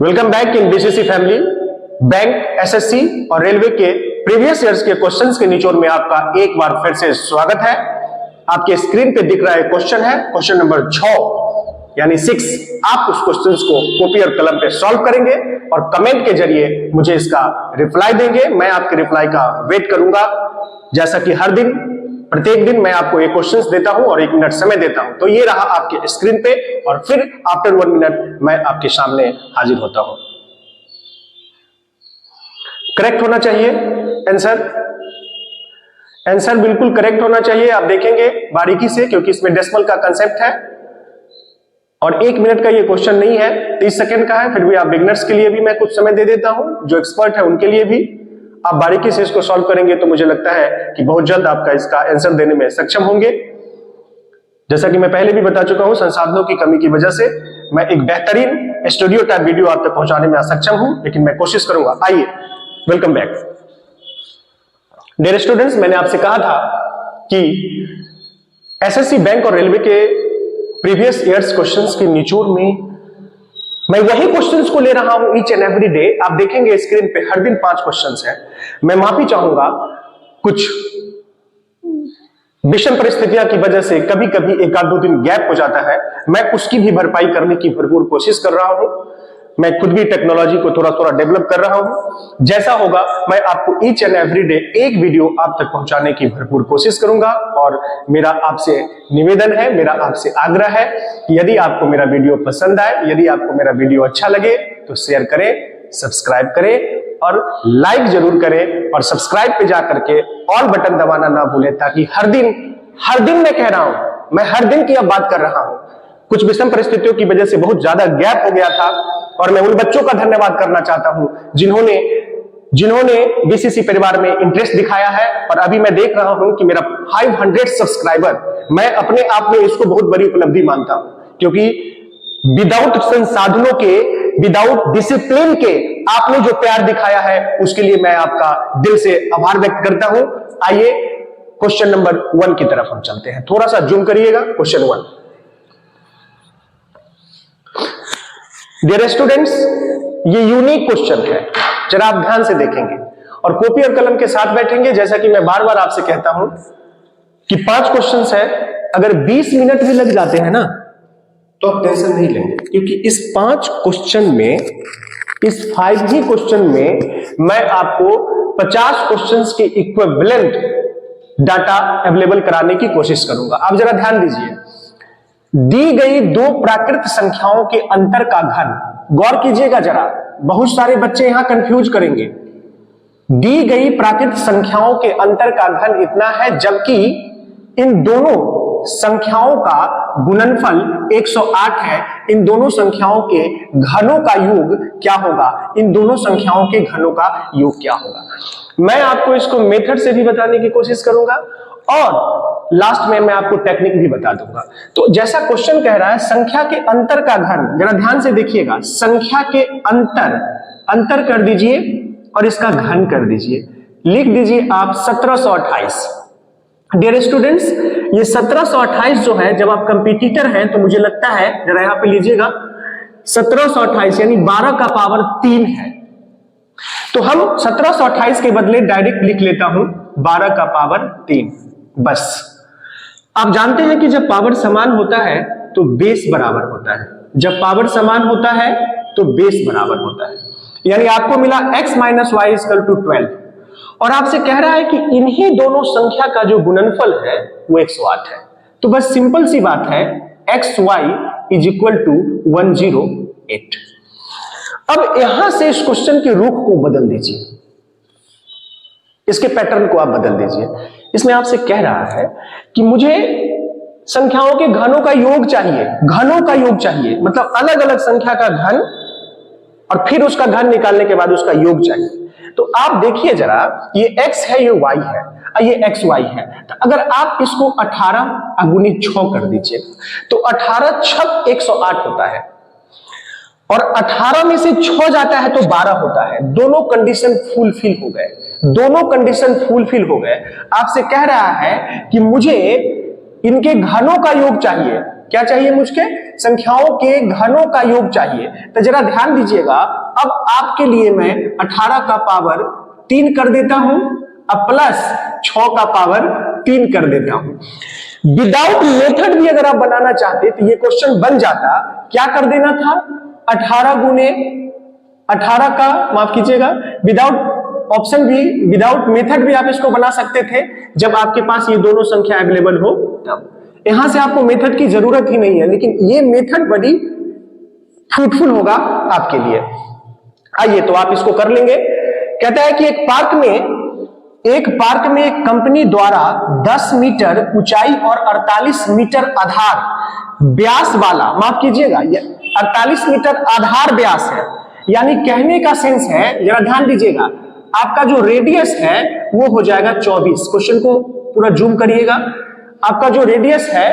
Welcome back in BCC family. Bank, SSC और railway के previous years के questions के निचोड़ में आपका एक बार फिर से स्वागत है। आपके स्क्रीन पे दिख रहा है क्वेश्चन है क्वेश्चन नंबर 6 यानी 6। आप उस क्वेश्चंस को कॉपी और कलम पे सॉल्व करेंगे और कमेंट के जरिए मुझे इसका रिप्लाई देंगे। मैं आपके रिप्लाई का वेट करूंगा। जैसा कि हर दिन प्रत्येक दिन मैं आपको एक क्वेश्चंस देता हूं और 1 मिनट समय देता हूं, तो ये रहा आपके स्क्रीन पे और फिर आफ्टर 1 मिनट मैं आपके सामने हाजिर होता हूं। करेक्ट होना चाहिए आंसर बिल्कुल करेक्ट होना चाहिए। आप देखेंगे बारीकी से क्योंकि इसमें डेसिमल का कंसेप्ट है और 1 मिनट का ये क्वेश्चन नहीं है, 30 सेकंड का है। फिर भी आप बिगनर्स के लिए भी मैं कुछ समय दे देता हूं, जो एक्सपर्ट है उनके लिए भी। आप बारीकी से इसको सॉल्व करेंगे तो मुझे लगता है कि बहुत जल्द आपका इसका आंसर देने में सक्षम होंगे। जैसा कि मैं पहले भी बता चुका हूं, संसाधनों की कमी की वजह से मैं एक बेहतरीन स्टूडियो टाइप वीडियो आप तक पहुंचाने में असक्षम हूं, लेकिन मैं कोशिश करूंगा। आइए, वेलकम बैक डियर स्टूडेंट्स। मैंने आपसे कहा था कि एसएससी, बैंक और रेलवे के प्रीवियस ईयर्स क्वेश्चंस के निचोड़ में मैं वही क्वेश्चंस को ले रहा हूं ईच एंड एवरी डे। आप देखेंगे स्क्रीन पे हर दिन 5 क्वेश्चंस हैं। मैं माफी चाहूंगा, कुछ विषम परिस्थितियों की वजह से कभी कभी 1-2 दिन गैप हो जाता है। मैं उसकी भी भरपाई करने की भरपूर कोशिश कर रहा हूं। मैं खुद भी टेक्नोलॉजी को थोड़ा थोड़ा डेवलप कर रहा हूं। जैसा होगा मैं आपको ईच एंड एवरी डे एक वीडियो आप तक पहुंचाने की भरपूर कोशिश करूंगा। और मेरा आपसे निवेदन है, मेरा आपसे आग्रह है कि यदि आपको मेरा वीडियो पसंद आए, यदि आपको मेरा वीडियो अच्छा लगे तो शेयर करें, सब्सक्राइब करें और लाइक जरूर करें। और सब्सक्राइब पे जाकर के ऑल बटन दबाना ना भूलें, ताकि हर दिन मैं कह रहा हूं, मैं हर दिन की अब बात कर रहा हूं। कुछ विषम परिस्थितियों की वजह से बहुत ज्यादा गैप हो गया था और मैं उन बच्चों का धन्यवाद करना चाहता हूं जिन्होंने बीसीसी परिवार में इंटरेस्ट दिखाया है। और अभी मैं देख रहा हूं कि मेरा 500 सब्सक्राइबर, मैं अपने आप में इसको बहुत बड़ी उपलब्धि मानता हूं, क्योंकि विदाउट संसाधनों के, विदाउट डिसिप्लिन के आपने जो प्यार दिखाया है उसके लिए मैं आपका दिल से आभार व्यक्त करता हूं। आइए क्वेश्चन नंबर 1 की तरफ हम चलते हैं। थोड़ा सा जूम करिएगा। क्वेश्चन 1 डियर स्टूडेंट्स, ये यूनिक क्वेश्चन है, जरा आप ध्यान से देखेंगे और कॉपी और कलम के साथ बैठेंगे। जैसा कि मैं बार बार आपसे कहता हूं कि 5 क्वेश्चंस है, अगर 20 मिनट भी लग जाते हैं ना तो आप टेंशन नहीं लेंगे, क्योंकि इस 5 क्वेश्चन में, इस 5 ही क्वेश्चन में मैं आपको 50 क्वेश्चंस के इक्विवेलेंट डाटा अवेलेबल कराने की कोशिश करूंगा। आप जरा ध्यान दीजिए, दी गई 2 प्राकृत संख्याओं के अंतर का घन, गौर कीजिएगा जरा, बहुत सारे बच्चे यहां कंफ्यूज करेंगे। दी गई प्राकृत संख्याओं के अंतर का घन इतना है, जबकि इन दोनों संख्याओं का गुणनफल 108 है। इन दोनों संख्याओं के घनों का योग क्या होगा? इन दोनों संख्याओं के घनों का योग क्या होगा? मैं आपको इसको मेथड से भी बताने की कोशिश करूंगा और लास्ट में मैं आपको टेक्निक भी बता दूंगा। तो जैसा क्वेश्चन कह रहा है, संख्या के अंतर का घन, जरा ध्यान से देखिएगा, संख्या के अंतर कर दीजिए और इसका घन कर दीजिए। लिख दीजिए आप 1728। डियर स्टूडेंट्स, ये 1728 जो है, जब आप कंपटीटर हैं तो मुझे लगता है, जरा यहां पे लीजिएगा, 1728 यानी 12 का पावर 3 है। तो हम 1728 के बदले डायरेक्ट लिख लेता हूं 12 का पावर 3 बस। आप जानते हैं कि जब पावर समान होता है तो बेस बराबर होता है। जब पावर समान होता है तो बेस बराबर होता है। यानी आपको मिला x - y = 12 और आपसे कह रहा है कि इन्हीं दोनों संख्या का जो गुणनफल है वो 108 है। तो बस सिंपल सी बात है, xy = 108। अब यहां से इस क्वेश्चन के रुख को बदल दीजिए, इसके पैटर्न को आप बदल दीजिए। इसमें आपसे कह रहा है कि मुझे संख्याओं के घनों का योग चाहिए, घनों का योग चाहिए, मतलब अलग अलग संख्या का घन और फिर उसका घन निकालने के बाद उसका योग चाहिए। तो आप देखिए जरा, ये x है, ये y है, ये xy है। तो अगर आप इसको 18 × 6 कर दीजिए तो 18 × 6 108 होता है और 18 में से 6 जाता है तो 12 होता है। दोनों कंडीशन फुलफिल हो गए, दोनों कंडीशन फुलफिल हो गए। आपसे कह रहा है कि मुझे इनके घनों का योग चाहिए, क्या चाहिए मुझे? संख्याओं के घनों का योग चाहिए। तो जरा ध्यान दीजिएगा, अब आपके लिए मैं 18 का पावर 3 कर देता हूं, अब प्लस 6 का पावर 3 कर देता हूं। विदाउट मेथड भी अगर आप बनाना चाहते तो ये क्वेश्चन बन जाता। क्या कर देना था? 18 गुने 18 का, माफ कीजिएगा, विदाउट ऑप्शन भी, विदाउट मेथड भी आप इसको बना सकते थे जब आपके पास ये दोनों संख्या अवेलेबल हो तब। यहां से आपको मेथड की जरूरत ही नहीं है, लेकिन ये मेथड बड़ी फ्रूटफुल होगा आपके लिए। आइए तो आप इसको कर लेंगे। कहता है कि एक पार्क में एक कंपनी द्वारा 10 मीटर ऊंचाई और 48 मीटर आधार व्यास वाला, माफ कीजिएगा, 48 मीटर आधार व्यास है, यानी कहने का सेंस है, जरा ध्यान दीजिएगा, आपका जो रेडियस है वो हो जाएगा 24। क्वेश्चन को पूरा जूम करिएगा, आपका जो रेडियस है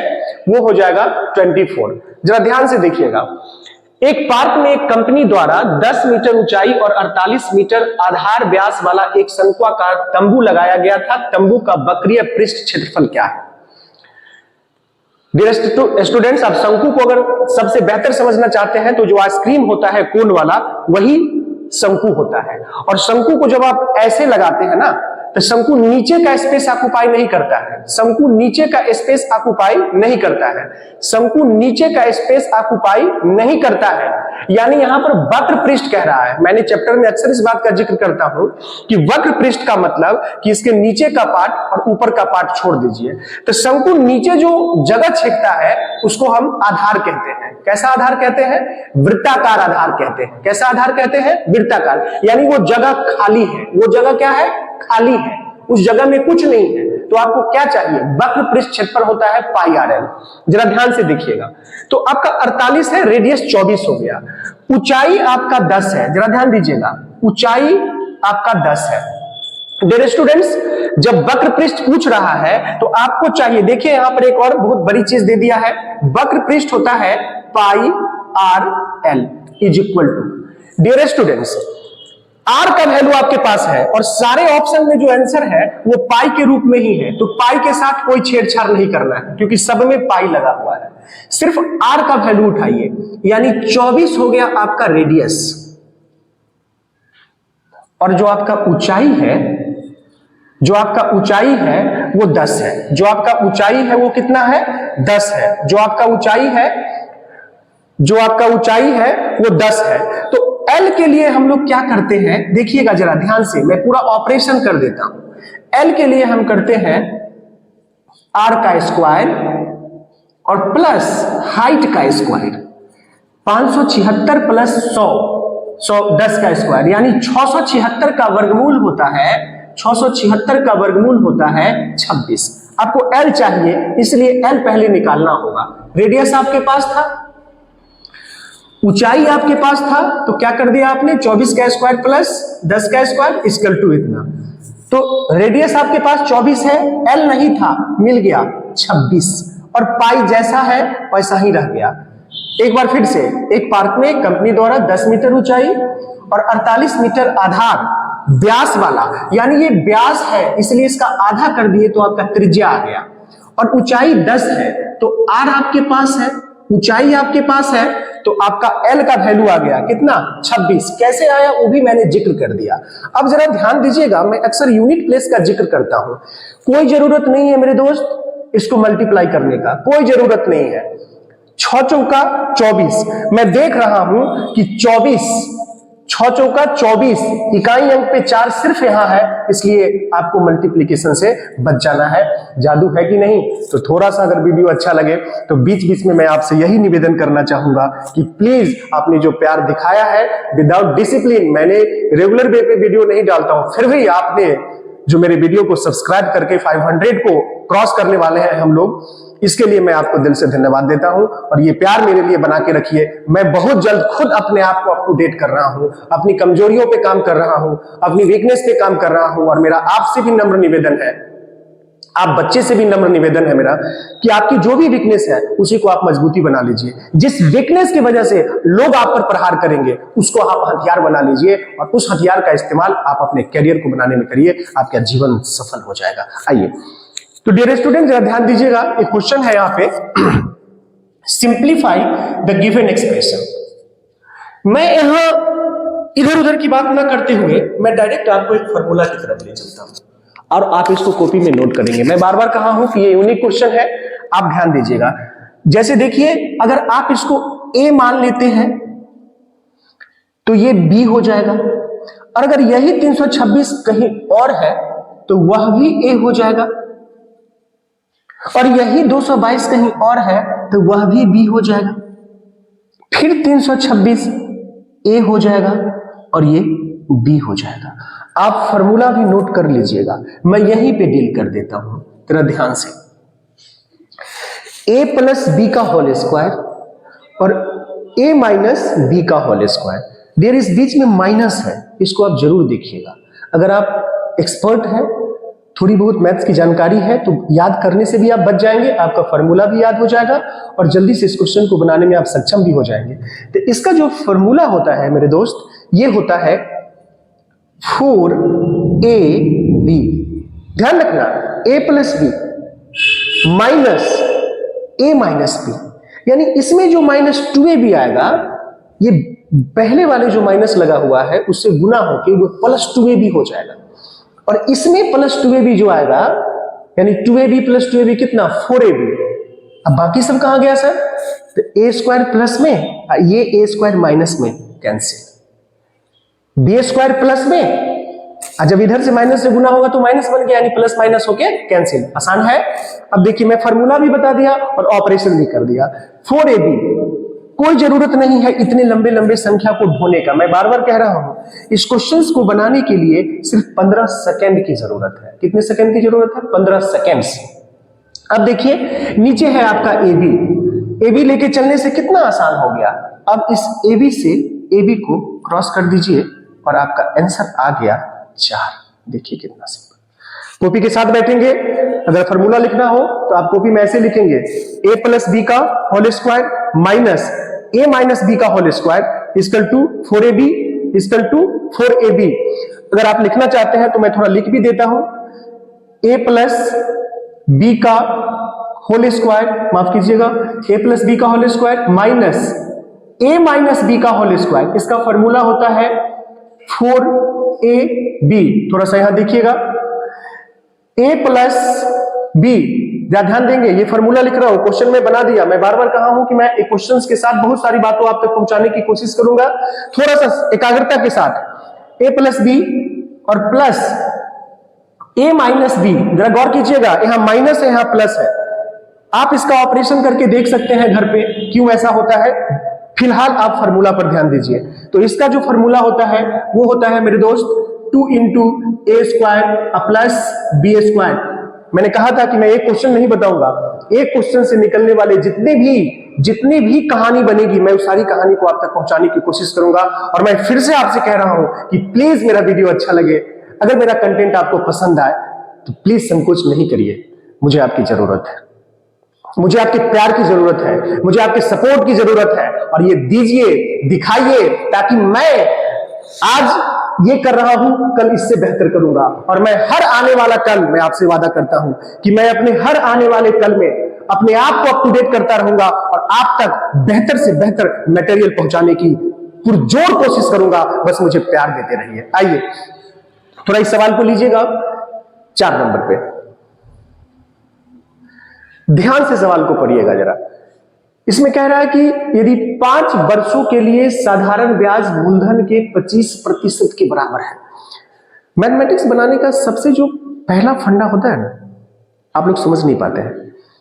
वो हो जाएगा 24। जरा ध्यान से देखिएगा, एक पार्क में एक कंपनी द्वारा 10 मीटर ऊंचाई और 48 मीटर आधार व्यास वाला एक शंक्वाकार तंबू लगाया गया था। तंबू का वक्रीय पृष्ठ क्षेत्रफल क्या है? डियर स्टूडेंट्स, आप शंकु को अगर सबसे बेहतर समझना चाहते हैं तो जो आइसक्रीम होता है कोन वाला, वही शंकु होता है। और शंकु को जब आप ऐसे लगाते हैं ना, तो शंकु नीचे का स्पेस ऑक्युपाई नहीं करता है। शंकु नीचे का स्पेस ऑक्युपाई नहीं करता है। शंकु नीचे का स्पेस ऑक्युपाई नहीं करता है, यानी यहां पर वक्र पृष्ठ कह रहा है। मैंने चैप्टर में अक्सर इस बात का जिक्र करता हूं कि वक्र पृष्ठ का मतलब कि इसके नीचे का पार्ट और ऊपर का पार्ट छोड़ दीजिए। तो शंकु नीचे जो जगह छेदता है उसको हम आधार कहते हैं। कैसा आधार कहते हैं? वृत्ताकार आधार कहते हैं। कैसा आधार कहते हैं? वृत्ताकार, यानी वो जगह खाली है। वो जगह क्या है? खाली है, उस जगह में कुछ नहीं है। तो आपको क्या चाहिए? वक्र पृष्ठ क्षेत्रफल होता है पाई आर एल। जरा ध्यान से देखिएगा, तो आपका 48 है, रेडियस 24 हो गया। ऊंचाई आपका 10 है, जरा ध्यान दीजिएगा, ऊंचाई आपका 10 है। डियर स्टूडेंट्स, जब वक्र पृष्ठ पूछ रहा है तो आपको चाहिए, देखिए यहां पर एक और बहुत बड़ी चीज दे दिया है, वक्र पृष्ठ होता है pi R L is equal to. Dear students, R का वैल्यू आपके पास है और सारे ऑप्शन में जो आंसर है वो पाई के रूप में ही है, तो पाई के साथ कोई छेड़छाड़ नहीं करना है क्योंकि सब में पाई लगा हुआ है। सिर्फ आर का वैल्यू उठाइए, यानी 24 हो गया आपका रेडियस, और जो आपका ऊंचाई है, जो आपका ऊंचाई है वो 10 है। जो आपका ऊंचाई है वो कितना है? 10 है। जो आपका ऊंचाई है, जो आपका ऊंचाई है वो 10 है। तो एल के लिए हम लोग क्या करते हैं, देखिएगा जरा ध्यान से, मैं पूरा ऑपरेशन कर देता हूं। एल के लिए हम करते हैं आर का स्क्वायर और प्लस हाइट का स्क्वायर, 576 प्लस 100 10 का स्क्वायर, यानी 676 का वर्गमूल होता है, 676 का वर्गमूल होता है 26। आपको एल चाहिए, इसलिए एल पहले निकालना होगा। रेडियस आपके पास था, ऊंचाई आपके पास था, तो क्या कर दिया आपने? 24 का स्क्वायर प्लस 10 का स्क्वायर इक्वल टू इतना। तो रेडियस आपके पास 24 है, एल नहीं था, मिल गया 26, और पाई जैसा है वैसा ही रह गया। एक बार फिर से, एक पार्क में कंपनी द्वारा 10 मीटर ऊंचाई और 48 मीटर आधार व्यास वाला, यानी ये व्यास है इसलिए इसका आधा कर दिए तो आपका त्रिज्या आ गया, और ऊंचाई 10 है, तो आर आपके पास है, ऊंचाई आपके पास है, तो आपका एल का वैल्यू आ गया कितना? 26। कैसे आया वो भी मैंने जिक्र कर दिया। अब जरा ध्यान दीजिएगा, मैं अक्सर यूनिट प्लेस का जिक्र करता हूं, कोई जरूरत नहीं है मेरे दोस्त इसको मल्टीप्लाई करने का, कोई जरूरत नहीं है। 6 चौका 24, मैं देख रहा हूं कि 24, 6 चौका 24, इकाई अंक पे 4 सिर्फ यहां है, इसलिए आपको मल्टीप्लीकेशन से बच जाना है। जादू है कि नहीं? तो थोड़ा सा अगर वीडियो अच्छा लगे तो बीच बीच में मैं आपसे यही निवेदन करना चाहूंगा कि प्लीज आपने जो प्यार दिखाया है विदाउट डिसिप्लिन, मैंने रेगुलर वे पे वीडियो नहीं डालता हूं, फिर भी आपने जो मेरे वीडियो को सब्सक्राइब करके 500 को क्रॉस करने वाले हैं हम लोग, इसके लिए मैं आपको दिल से धन्यवाद देता हूं। और ये प्यार मेरे लिए बना के रखिए। मैं बहुत जल्द खुद अपने आप को अप टू डेट कर रहा हूं, अपनी कमजोरियों पे काम कर रहा हूं, अपनी वीकनेस पे काम कर रहा हूं, और मेरा आपसे भी नम्र निवेदन है, आप बच्चे से भी नम्र निवेदन है मेरा, कि आपकी जो भी वीकनेस है उसी को आप मजबूती बना लीजिए। जिस वीकनेस की वजह से लोग आप पर प्रहार करेंगे उसको आप हथियार बना लीजिए, और उस हथियार का इस्तेमाल आप अपने करियर को बनाने में करिए, आपका जीवन सफल हो जाएगा। आइए तो डियर स्टूडेंट जरा ध्यान दीजिएगा, एक क्वेश्चन है यहाँ पे, सिंप्लीफाई द गिवन एक्सप्रेशन। मैं यहां इधर उधर की बात ना करते हुए मैं डायरेक्ट आपको एक फॉर्मूला की तरफ ले चलता हूं और आप इसको कॉपी में नोट करेंगे। मैं बार बार कहा हूं कि ये यूनिक क्वेश्चन है, आप ध्यान दीजिएगा। जैसे देखिए, अगर आप इसको ए मान लेते हैं तो ये बी हो जाएगा, और अगर यही 326 कहीं और है तो वह भी ए हो जाएगा, और यही 222 कहीं और है तो वह भी बी हो जाएगा, फिर 326 ए हो जाएगा और ये बी हो जाएगा। आप फॉर्मूला भी नोट कर लीजिएगा, मैं यहीं पे डील कर देता हूं, तेरा ध्यान से। ए प्लस बी का होल स्क्वायर और ए माइनस बी का होल स्क्वायर, देयर इस बीच में माइनस है, इसको आप जरूर देखिएगा। अगर आप एक्सपर्ट हैं, थोड़ी बहुत मैथ्स की जानकारी है तो याद करने से भी आप बच जाएंगे, आपका फॉर्मूला भी याद हो जाएगा और जल्दी से इस क्वेश्चन को बनाने में आप सक्षम भी हो जाएंगे। तो इसका जो फॉर्मूला होता है मेरे दोस्त, ये होता है 4ab, ध्यान रखना, a plus B minus a minus B, यानी इसमें जो -2ab आएगा, ये पहले वाले जो माइनस लगा हुआ है उससे गुना होकर वो +2ab हो जाएगा, और इसमें +2ab जो आएगा, यानी 2ab + 2ab कितना, 4ab। अब बाकी सब कहां गया सर, तो a स्क्वायर प्लस में, ये a स्क्वायर माइनस में कैंसिल, b स्क्वायर प्लस में, जब इधर से माइनस से गुना होगा तो माइनस बन गया, यानी प्लस माइनस होके कैंसिल। आसान है। अब देखिए, मैं फॉर्मूला भी बता दिया और ऑपरेशन भी कर दिया। 4ab, कोई जरूरत नहीं है इतने लंबे लंबे संख्या को ढोने का। मैं बार बार कह रहा हूं, इस क्वेश्चंस को बनाने के लिए सिर्फ 15 सेकंड की जरूरत है। कितने सेकंड की जरूरत है, 15 सेकंड्स। अब देखिए, नीचे है आपका AB लेके चलने से कितना आसान हो गया। अब इस AB से AB को क्रॉस कर दीजिए और आपका आंसर आ गया 4। देखिए कितना सिंपल। कॉपी के साथ बैठेंगे, अगर फॉर्मूला लिखना हो तो आप कॉपी में ऐसे लिखेंगे, a प्लस बी का whole square minus a minus B का whole square equal to 4ab equal to 4ab। अगर आप लिखना चाहते हैं तो मैं थोड़ा लिख भी देता हूं, a प्लस बी का होल स्क्वायर, माफ कीजिएगा, a प्लस बी का whole square minus a minus B का होल स्क्वायर, इसका फॉर्मूला होता है 4ab। थोड़ा सा यहां देखिएगा, a प्लस बी, ध्यान देंगे, ये फॉर्मूला लिख रहा हूं, क्वेश्चन में बना दिया। मैं बार बार कहा हूं कि मैं एक क्वेश्चंस के साथ बहुत सारी बातों आप तक पहुंचाने की कोशिश करूंगा, थोड़ा सा एकाग्रता के साथ। a प्लस बी और प्लस a माइनस बी, जरा गौर कीजिएगा, यहां माइनस है, यहां प्लस है। आप इसका ऑपरेशन करके देख सकते हैं घर पे क्यों ऐसा होता है। फिलहाल आप फॉर्मूला पर ध्यान दीजिए। तो इसका जो फॉर्मूला होता है वो होता है मेरे दोस्त 2 × a square plus b square. मैंने कहा था कि मैं एक क्वेश्चन नहीं बताऊंगा, एक क्वेश्चन से निकलने वाले जितनी भी कहानी बनेगी, मैं उस सारी कहानी को आप तक पहुंचाने की कोशिश करूंगा। और मैं फिर से आपसे कह रहा हूं कि प्लीज मेरा वीडियो अच्छा लगे, अगर मेरा कंटेंट आपको पसंद आए तो प्लीज संकोच नहीं करिए। मुझे आपकी जरूरत है, मुझे आपके प्यार की जरूरत है, मुझे आपके सपोर्ट की जरूरत है, और ये दीजिए, दिखाइए, ताकि मैं आज ये कर रहा हूं, कल इससे बेहतर करूंगा। और मैं हर आने वाला कल, मैं आपसे वादा करता हूं कि मैं अपने हर आने वाले कल में अपने आप को अप टू डेट करता रहूंगा और आप तक बेहतर से बेहतर मटेरियल पहुंचाने की पुरजोर कोशिश करूंगा। बस मुझे प्यार देते रहिए। आइए थोड़ा इस सवाल को लीजिएगा, 4 नंबर पे ध्यान से सवाल को पढ़िएगा जरा। इसमें कह रहा है कि यदि 5 वर्षों के लिए साधारण ब्याज मूलधन के 25% के बराबर है। मैथमेटिक्स बनाने का सबसे जो पहला फंडा होता है ना, आप लोग समझ नहीं पाते हैं।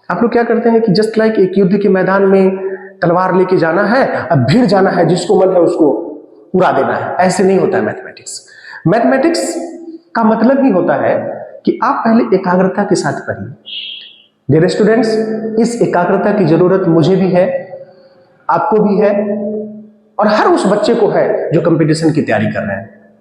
आप लोग क्या करते हैं कि जस्ट लाइक एक युद्ध के मैदान में तलवार लेके जाना है, अब भीड़ जाना है, जिसको मन है उसको उड़ा देना है। ऐसे नहीं होता है मैथमेटिक्स। मैथमेटिक्स का मतलब ही होता है कि आप पहले एकाग्रता के साथ पढ़िए। डियर स्टूडेंट्स, इस एकाग्रता की जरूरत मुझे भी है, आपको भी है, और हर उस बच्चे को है जो कंपटीशन की तैयारी कर रहे हैं।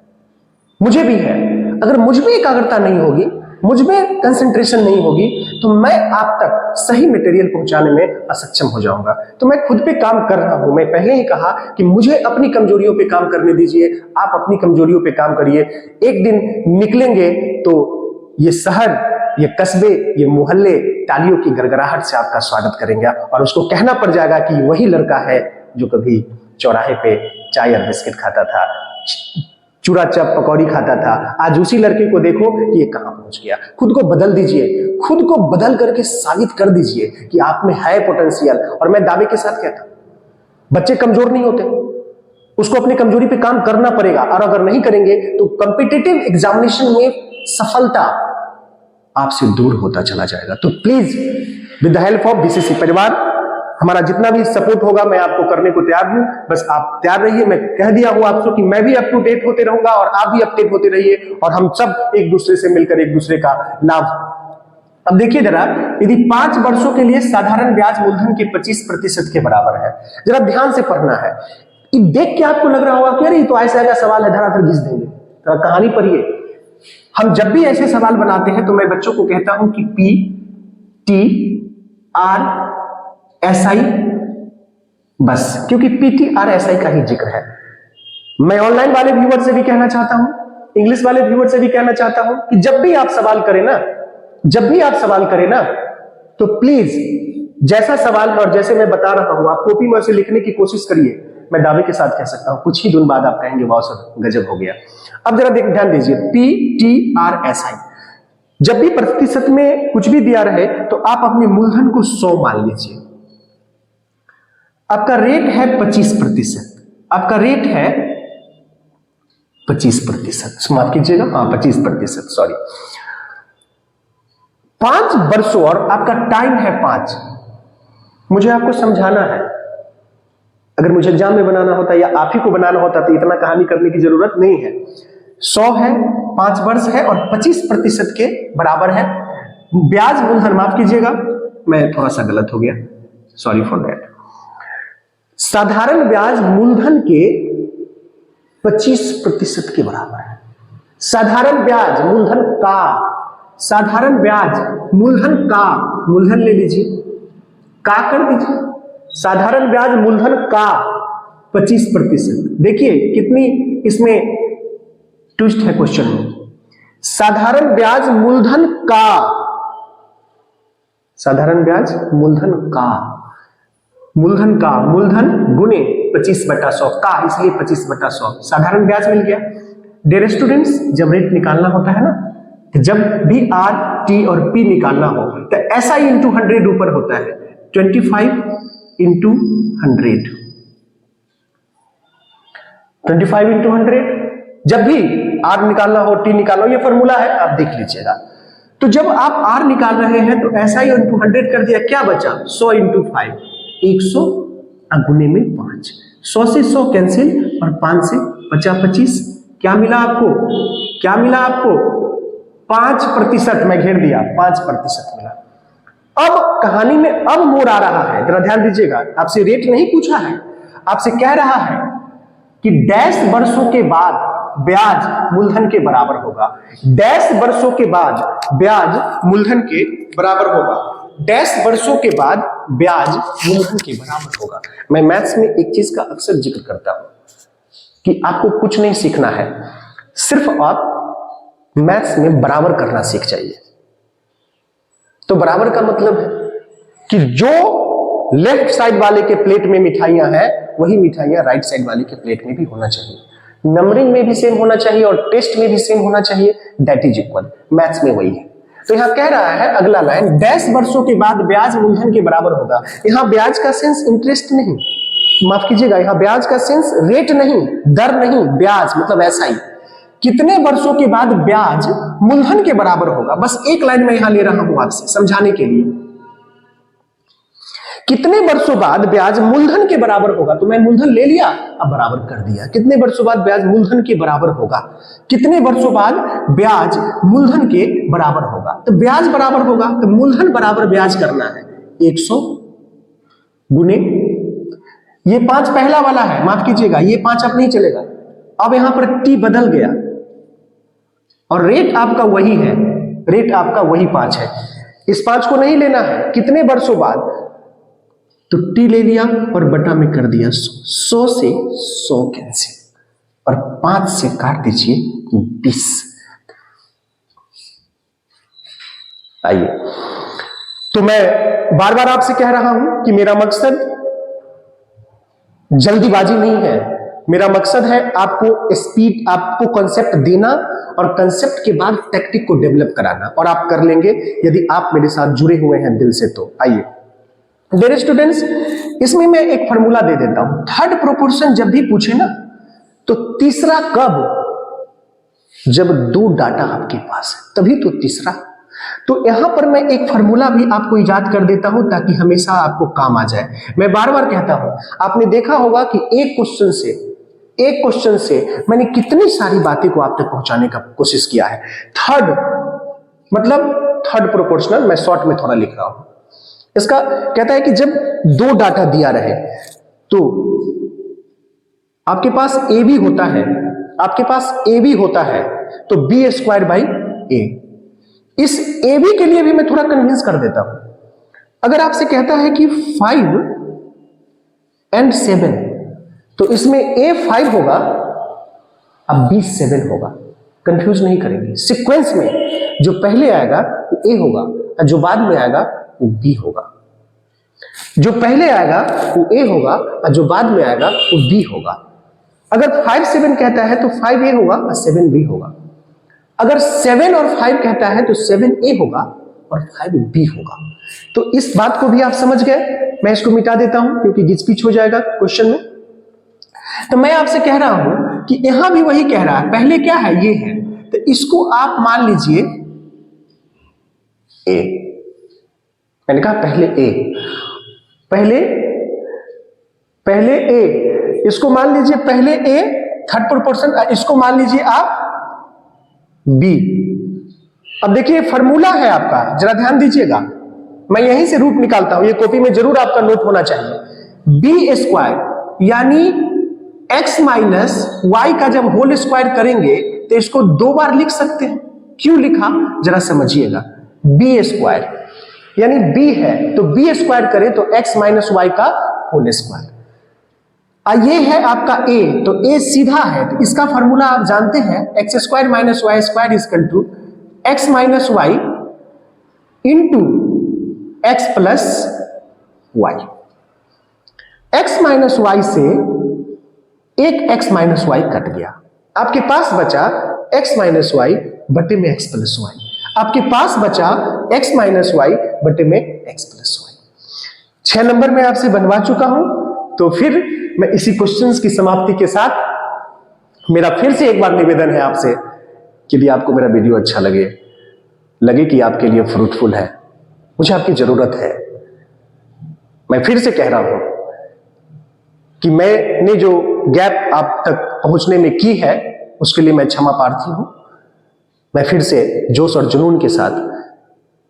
मुझे भी है। अगर मुझ में एकाग्रता नहीं होगी, मुझ में कंसंट्रेशन नहीं होगी, तो मैं आप तक सही मटेरियल पहुंचाने में असक्षम हो जाऊंगा। तो मैं खुद पे काम कर रहा हूं। मैं पहले ही कहा कि मुझे अपनी कमजोरियों पे काम करने दीजिए, आप अपनी कमजोरियों पे काम करिए। एक दिन निकलेंगे तो ये शहर ये कस्बे, ये मोहल्ले तालियों की गड़गड़ाहट से आपका स्वागत करेंगे और उसको कहना पड़ जाएगा कि वही लड़का है जो कभी चौराहे पे चाय और बिस्किट खाता था, चूड़ा चप पकौड़ी खाता था। आज उसी लड़के को देखो कि ये कहां पहुंच गया। खुद को बदल दीजिए, खुद को बदल करके साबित कर दीजिए कि आप में है पोटेंशियल। और मैं दावे के साथ कहता हूं, बच्चे कमजोर नहीं होते, उसको अपनी कमजोरी पे काम करना पड़ेगा, और अगर नहीं करेंगे तो कॉम्पिटिटिव एग्जामिनेशन में सफलता आपसे दूर होता चला जाएगा। तो please with the help of BCC परिवार, हमारा जितना भी सपोर्ट होगा मैं आपको करने को तैयार हूं। बस आप तैयार रहिए। मैं कह दिया हूं आपको कि मैं भी अप टू डेट होते रहूंगा और आप भी अपडेट होते रहिए, और हम सब एक दूसरे से मिलकर एक दूसरे का लाभ। अब देखिए जरा, यदि 5 वर्षों के लिए साधारण ब्याज मूलधन के 25% के बराबर है, जरा ध्यान से पढ़ना है। देख के आपको लग रहा होगा कि अरे ये तो ऐसा सवाल है, धड़ाधड़ घिस देंगे। तो कहानी पढ़िए। हम जब भी ऐसे सवाल बनाते हैं तो मैं बच्चों को कहता हूं कि PTRSI बस, क्योंकि PTRSI का ही जिक्र है। मैं ऑनलाइन वाले व्यूअर से भी कहना चाहता हूं, इंग्लिश वाले व्यूअर से भी कहना चाहता हूं कि जब भी आप सवाल करें ना, तो प्लीज जैसा सवाल और जैसे मैं बता रहा हूं आप कॉपी में उसे लिखने की कोशिश करिए। मैं दावे के साथ कह सकता हूं कुछ ही दिन बाद आप कहेंगे वाह सर गजब हो गया। अब जरा ध्यान दीजिए, PTRSI जब भी प्रतिशत में कुछ भी दिया रहे तो आप अपने मूलधन को 100 मान लीजिए। आपका रेट है 25%, आपका रेट है 25%, माफ कीजिएगा, हाँ 25%, सॉरी। 5 वर्षों और आपका टाइम है 5। मुझे आपको समझाना है। अगर मुझे एग्जाम में बनाना होता या आप ही को बनाना होता तो इतना कहानी करने की जरूरत नहीं है। 100 है, 5 वर्ष है और 25% के बराबर है ब्याज मूलधन। माफ कीजिएगा, मैं थोड़ा सा गलत हो गया, सॉरी फॉर दैट। साधारण ब्याज मूलधन के 25% के बराबर है। साधारण ब्याज मूलधन का, साधारण ब्याज मूलधन का, मूलधन ले लीजिए, का कर दीजिए, साधारण ब्याज मूलधन का 25%। देखिए कितनी इसमें ट्विस्ट है क्वेश्चन में। साधारण ब्याज मूलधन का, साधारण ब्याज मूलधन का, मूलधन का, मूलधन गुने 25/100 का, इसलिए 25/100 साधारण ब्याज मिल गया। डियर स्टूडेंट्स, जब रेट निकालना होता है ना, तो जब भी R, T और P निकालना हो तो SI इंटू 100 ऊपर होता है, 25 इंटू 100, 25 इंटू 100। जब भी R निकालना हो, T निकालना हो, ये फॉर्मूला है, आप देख लीजिएगा। तो जब आप R निकाल रहे हैं तो SI इंटू 100 कर दिया, क्या बचा 100 इंटू 5, 100 गुने में 5, 100 से 100 कैंसिल और 5 से बचा 25। क्या मिला आपको, क्या मिला आपको 5%, मैं घेर दिया 5% मिला। अब कहानी में अब मोड़ आ रहा है, जरा ध्यान दीजिएगा। आपसे रेट नहीं पूछा है, आपसे कह रहा है कि डैश वर्षों के बाद ब्याज मूलधन के बराबर होगा, डैश वर्षों के बाद ब्याज मूलधन के बराबर होगा, डैश वर्षों के बाद ब्याज मूलधन के बराबर होगा। मैं मैथ्स में एक चीज का अक्सर जिक्र करता हूं कि आपको कुछ नहीं सीखना है, सिर्फ आप मैथ्स में बराबर करना सीख जाइए। तो बराबर का मतलब है कि जो लेफ्ट साइड वाले के प्लेट में मिठाइयां हैं वही मिठाइयां राइट साइड वाले के प्लेट में भी होना चाहिए, नंबरिंग में भी सेम होना चाहिए और टेस्ट में भी सेम होना चाहिए। दैट इज इक्वल, मैथ्स में वही है। तो यहां कह रहा है अगला लाइन, डैश वर्षों के बाद ब्याज मूलधन के बराबर होगा। यहां ब्याज का सेंस इंटरेस्ट नहीं, माफ कीजिएगा, यहां ब्याज का सेंस रेट नहीं, दर नहीं, ब्याज मतलब SI। कितने वर्षों के बाद ब्याज मूलधन के बराबर होगा, बस एक लाइन में यहां ले रहा हूं आपसे समझाने के लिए। कितने वर्षों बाद ब्याज मूलधन के बराबर होगा, तो मैं मूलधन ले लिया, अब बराबर कर दिया। कितने वर्षों बाद ब्याज मूलधन के बराबर होगा, कितने वर्षों बाद ब्याज मूलधन के बराबर होगा, तो ब्याज बराबर होगा तो मूलधन बराबर ब्याज करना है, 100 गुने, ये 5 पहला वाला है, माफ कीजिएगा, ये 5 अब नहीं चलेगा। अब यहां पर T बदल गया और रेट आपका वही है, रेट आपका वही 5 है। इस 5 को नहीं लेना है, कितने वर्षों बाद, तो T ले लिया और बटा में कर दिया 100 से 100 कैंसिल और 5 से काट दीजिए 20। आइए, तो मैं बार बार आपसे कह रहा हूं कि मेरा मकसद जल्दीबाजी नहीं है, मेरा मकसद है आपको स्पीड, आपको कॉन्सेप्ट देना और कॉन्सेप्ट के बाद टेक्निक को डेवलप कराना, और आप कर लेंगे यदि आप मेरे साथ जुड़े हुए हैं दिल से। तो आइए डियर स्टूडेंट्स, इसमें मैं एक फॉर्मूला दे देता हूं। थर्ड प्रोपोर्शन जब भी पूछे ना, तो तीसरा कब? जब दो डाटा आपके पास है तभी तो तीसरा। तो यहां पर मैं एक फॉर्मूला भी आपको इजाद कर देता हूं ताकि हमेशा आपको काम आ जाए। मैं बार बार कहता हूं, आपने देखा होगा कि एक क्वेश्चन से मैंने कितनी सारी बातें को आप तक पहुंचाने का कोशिश किया है। थर्ड मतलब थर्ड प्रोपोर्शनल, मैं शॉर्ट में थोड़ा लिख रहा हूं। इसका कहता है कि जब दो डाटा दिया रहे तो आपके पास ए बी होता है, आपके पास ए बी होता है तो बी स्क्वायर बाई ए। इस ए बी के लिए भी मैं थोड़ा कन्विंस कर देता हूं। अगर आपसे कहता है कि 5 and 7, तो इसमें ए 5 होगा अब बी 7 होगा। कंफ्यूज नहीं करेंगे, सीक्वेंस में जो पहले आएगा वो ए होगा और जो बाद में आएगा वो बी होगा। जो पहले आएगा वो ए होगा और जो बाद में आएगा वो बी होगा। अगर 5 7 कहता है तो 5 ए होगा और 7 बी होगा। अगर 7 और 5 कहता है तो 7 ए होगा और 5 बी होगा। तो इस बात को भी आप समझ गए। मैं इसको मिटा देता हूं क्योंकि गिचपिच हो जाएगा क्वेश्चन में। तो मैं आपसे कह रहा हूं कि यहां भी वही कह रहा है, पहले क्या है, ये है, तो इसको आप मान लीजिए ए। मैंने कहा पहले ए, पहले ए, इसको मान लीजिए पहले ए थर्ड प्रोपोर्शन, इसको मान लीजिए आप बी। अब देखिए फॉर्मूला है आपका, जरा ध्यान दीजिएगा, मैं यहीं से रूट निकालता हूं, ये कॉपी में जरूर आपका नोट होना चाहिए। बी स्क्वायर यानी एक्स माइनस वाई का जब होल स्क्वायर करेंगे तो इसको दो बार लिख सकते हैं। क्यों लिखा जरा समझिएगा। बी स्क्वायर यानी बी है तो बी स्क्वायर करें तो एक्स माइनस वाई का होल स्क्वायर। ये है आपका ए, तो ए सीधा है, तो इसका फॉर्मूला आप जानते हैं, X square minus Y square equal to X minus Y into X plus Y. X minus Y से एक एक्स माइनस वाई कट गया, आपके पास बचा एक्स माइनस वाई बटे में एक्स प्लस वाई। आपके पास बचा एक्स माइनस वाई बटे में एक्स प्लस वाई। 6 नंबर में आपसे बनवा चुका हूं। तो फिर मैं इसी क्वेश्चंस की समाप्ति के साथ मेरा फिर से एक बार निवेदन है आपसे कि यदि आपको मेरा वीडियो अच्छा लगे कि आपके लिए फ्रूटफुल है, मुझे आपकी जरूरत है। मैं फिर से कह रहा हूं कि मैंने जो गैप आप तक पहुंचने में की है उसके लिए मैं क्षमा प्रार्थी हूं। मैं फिर से जोश और जुनून के साथ,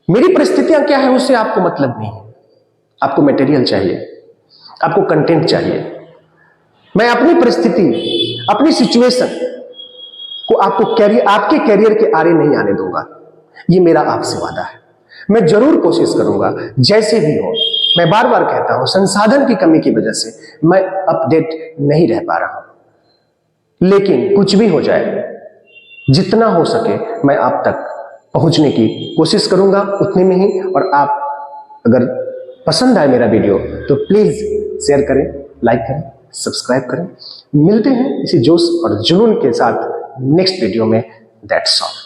मेरी परिस्थितियां क्या है उससे आपको मतलब नहीं है, आपको मटेरियल चाहिए, आपको कंटेंट चाहिए। मैं अपनी परिस्थिति, अपनी सिचुएशन को आपके कैरियर के आरे नहीं आने दूंगा, ये मेरा आपसे वादा है। मैं जरूर कोशिश करूंगा जैसे भी हो। मैं बार बार कहता हूं संसाधन की कमी की वजह से मैं अपडेट नहीं रह पा रहा हूं, लेकिन कुछ भी हो जाए, जितना हो सके मैं आप तक पहुंचने की कोशिश करूंगा उतने में ही। और आप अगर पसंद आए मेरा वीडियो तो प्लीज शेयर करें, लाइक करें, सब्सक्राइब करें। मिलते हैं इसी जोश और जुनून के साथ नेक्स्ट वीडियो में। That's all.